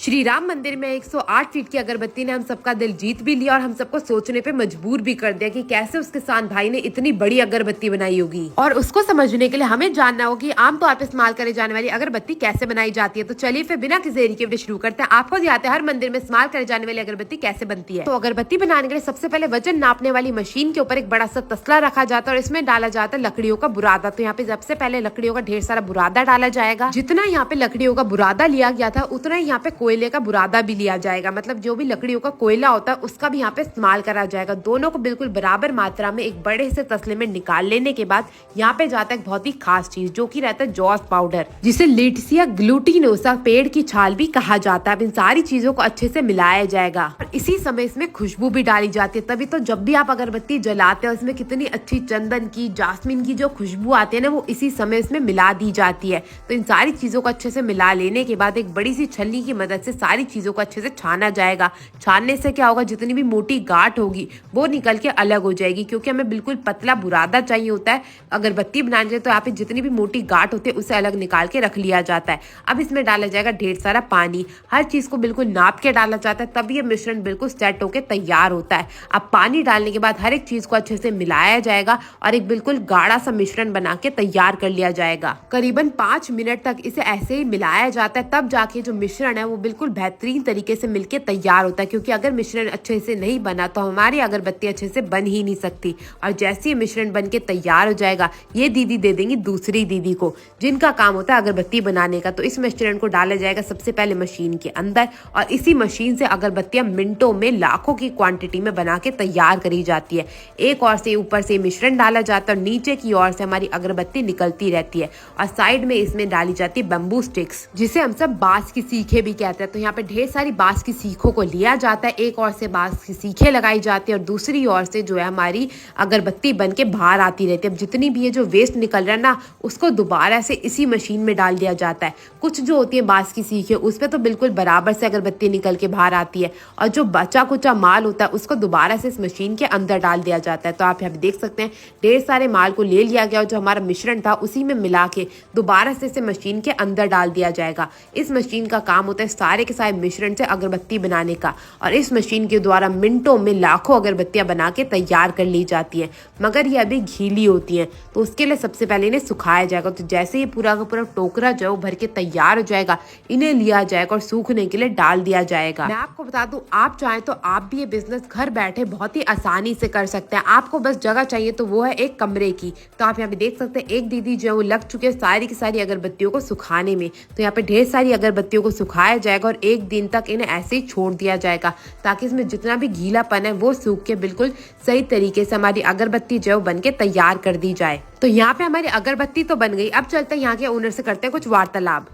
श्री राम मंदिर में 108 फीट की अगरबत्ती ने हम सबका दिल जीत भी लिया और हम सबको सोचने पे मजबूर भी कर दिया कि कैसे उस किसान भाई ने इतनी बड़ी अगरबत्ती बनाई होगी। और उसको समझने के लिए हमें जानना होगा कि आमतौर पर इस्तेमाल करे जाने वाली अगरबत्ती कैसे बनाई जाती है। तो चलिए फिर बिना किसी देरी के वीडियो शुरू करते हैं। आपको याद है हर मंदिर में इस्तेमाल करे जाने वाली अगरबत्ती कैसे बनती है। तो अगरबत्ती बनाने के लिए सबसे पहले वजन नापने वाली मशीन के ऊपर एक बड़ा सा तसला रखा जाता है और इसमें डाला जाता है लकड़ियों का बुरादा। तो यहाँ पे सबसे पहले लकड़ियों का ढेर सारा बुरादा डाला जाएगा। जितना यहाँ पे लकड़ियों का बुरादा लिया गया था उतना ही यहाँ पे कोयले का बुरादा भी लिया जाएगा। मतलब जो भी लकड़ियों का कोयला होता है उसका भी यहाँ पे इस्तेमाल करा जाएगा। दोनों को बिल्कुल बराबर मात्रा में एक बड़े से तसले में निकाल लेने के बाद यहाँ पे जाता है एक बहुत ही खास चीज जो कि रहता है जॉस पाउडर, जिसे लिट्सिया ग्लूटिनोसा पेड़ की छाल भी कहा जाता है। इन सारी चीजों को अच्छे से मिलाया जाएगा और इसी समय इसमें खुशबू भी डाली जाती है। तभी तो जब भी आप अगरबत्ती जलाते हैं उसमें कितनी अच्छी चंदन की, जास्मिन की जो खुशबू आती है ना, वो इसी समय इसमें मिला दी जाती है। तो इन सारी चीजों को अच्छे से मिला लेने के बाद एक बड़ी सी छलनी की मदद से सारी चीजों को अच्छे से छाना जाएगा। छानने से क्या होगा, जितनी भी मोटी गांठ होगी वो निकल के अलग हो जाएगी, क्योंकि हमें बिल्कुल पतला बुरादा चाहिए होता है अगरबत्ती बनाने के लिए। तो यहाँ पे जितनी भी मोटी गांठ होती है उसे अलग निकाल के रख लिया जाता है। अब इसमें डाला जाएगा ढेर सारा पानी। हर चीज को बिल्कुल नाप के डाला जाता है, तब ये मिश्रण बिल्कुल सेट होके तैयार होता है। अब पानी डालने के बाद हर एक चीज को अच्छे से मिलाया जाएगा और एक बिल्कुल गाढ़ा सा मिश्रण बना के तैयार कर लिया जाएगा। करीबन 5 मिनट तक इसे ऐसे ही मिलाया जाता है, तब जाके जो मिश्रण है वो बिल्कुल बेहतरीन तरीके से मिलके तैयार होता है। क्योंकि अगर मिश्रण अच्छे से नहीं बना तो हमारी अगरबत्ती अच्छे से बन ही नहीं सकती। और जैसे ही मिश्रण बन के तैयार हो जाएगा ये दीदी दे देंगी दूसरी दीदी को, जिनका काम होता है अगरबत्ती बनाने का। तो इस मिश्रण को डाला जाएगा सबसे पहले मशीन के अंदर और इसी मशीन से अगरबत्तियां मिनटों में लाखों की क्वांटिटी में बना के तैयार करी जाती है। एक और से ऊपर से मिश्रण डाला जाता है और नीचे की ओर से हमारी अगरबत्ती निकलती रहती है और साइड में इसमें डाली जाती है बम्बू स्टिक्स, जिसे हम सब बांस की सीखे भी कहते हैं। तो यहाँ पे ढेर सारी बांस की सीखों को लिया जाता है। एक ओर से बांस की सीखें लगाई जाती है और दूसरी ओर से जो है हमारी अगरबत्ती बन के बाहर आती रहती है। अब जितनी भी ये जो वेस्ट निकल रहा है ना, उसको दोबारा से इसी मशीन में डाल दिया जाता है। कुछ जो होती है बांस की सीखें उस पर तो बिल्कुल बराबर से अगरबत्ती निकल के बाहर आती है और जो बचा कुचा माल होता है उसको दोबारा से इस मशीन के अंदर डाल दिया जाता है। तो आप यहाँ देख सकते हैं ढेर सारे माल को ले लिया गया और जो हमारा मिश्रण था उसी में मिला के दोबारा से इसे मशीन के अंदर डाल दिया जाएगा। इस मशीन का काम होता है सारे के सारे मिश्रण से अगरबत्ती बनाने का और इस मशीन के द्वारा मिनटों में लाखों अगरबत्तियां बना के तैयार कर ली जाती है। मगर ये अभी गीली होती हैं, तो उसके लिए सबसे पहले इन्हें सुखाया जाएगा। तो जैसे ये पूरा का पूरा टोकरा जो है भर के तैयार हो जाएगा, इन्हें लिया जाएगा और सूखने के लिए डाल दिया जाएगा। मैं आपको बता दूं, आप चाहें तो आप भी ये बिजनेस घर बैठे बहुत ही आसानी से कर सकते हैं। आपको बस जगह चाहिए, तो वो है एक कमरे की। तो आप यहाँ पे देख सकते हैं एक दीदी जो है वो लग चुके हैं सारी की सारी अगरबत्तियों को सुखाने में। तो यहाँ पे ढेर सारी अगरबत्तियों को सुखाया जाएगा और एक दिन तक इन्हें ऐसे ही छोड़ दिया जाएगा ताकि इसमें जितना भी गीलापन है वो सूख के बिल्कुल सही तरीके से हमारी अगरबत्ती जो बन के तैयार कर दी जाए। तो यहाँ पे हमारी अगरबत्ती तो बन गई। अब चलते हैं यहाँ के ओनर से करते हैं कुछ वार्तालाप।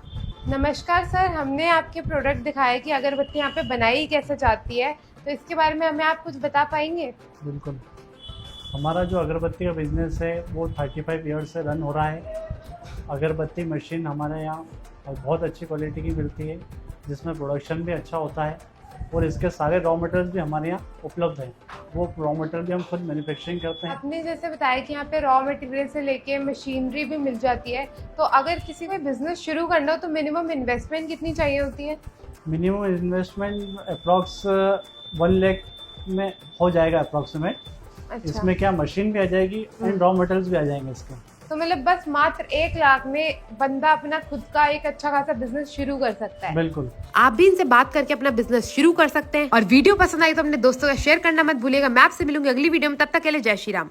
नमस्कार सर, हमने आपके प्रोडक्ट दिखाया कि अगरबत्ती यहाँ पे बनाई कैसे जाती है, तो इसके बारे में हमें आप कुछ बता पाएंगे? बिल्कुल। हमारा जो अगरबत्ती का बिज़नेस है वो 35 ईयर्स से रन हो रहा है। अगरबत्ती मशीन हमारे यहाँ बहुत अच्छी क्वालिटी की मिलती है, जिसमें प्रोडक्शन भी अच्छा होता है और इसके सारे रॉ मटेरियल भी हमारे यहाँ उपलब्ध हैं। वो रॉ मटेरियल भी हम खुद मैन्युफैक्चरिंग करते हैं। आपने जैसे बताया कि यहाँ पे रॉ मटेरियल से लेके मशीनरी भी मिल जाती है, तो अगर किसी को बिजनेस शुरू करना हो तो मिनिमम इन्वेस्टमेंट कितनी चाहिए होती है? मिनिमम इन्वेस्टमेंट अप्रॉक्स 1 लाख में हो जाएगा अप्रॉक्सीमेट। अच्छा। इसमें क्या मशीन भी आ जाएगी एंड रॉ मटेरियल्स भी आ जाएंगे इसके। तो मतलब बस मात्र 1 लाख में बंदा अपना खुद का एक अच्छा खासा बिजनेस शुरू कर सकता है। बिल्कुल। आप भी इनसे बात करके अपना बिजनेस शुरू कर सकते हैं। और वीडियो पसंद आई तो अपने दोस्तों का शेयर करना मत भूलिएगा। मैं आपसे मिलूंगी अगली वीडियो में, तब तक के लिए जय श्री राम।